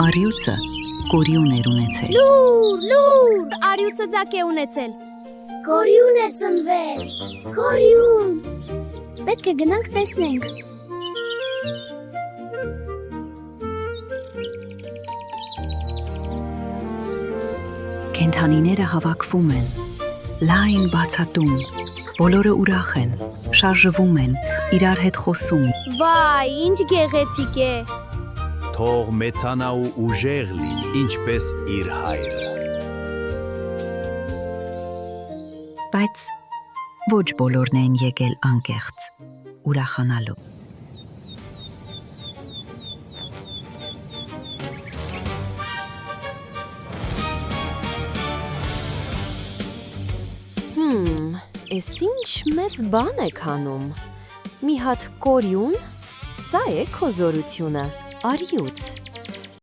Առյուծը կորյուն էր ունեցել։ Լուր, առյուծը ձակ է ունեցել։ Կորյուն է ծնվել, կորյուն։ Պետք է գնանք տեսնենք։ Կենդանիները հավաքվում են, լայն բացատում, բոլորը ուրախ են, շարժվում են, իրար հետ խոսում։ Վայ, ինչ գեղեցիկ է։ Թող մեծանա ու ուժեղ լինի, ինչպես իր հայրը։ Բայց ոչ բոլորն են եկել անկեղծ, ուրախանալու։ Էս ինչ մեծ բան եք անում։ Մի հատ կորյուն, սա է քո զորությունը, առյուծ։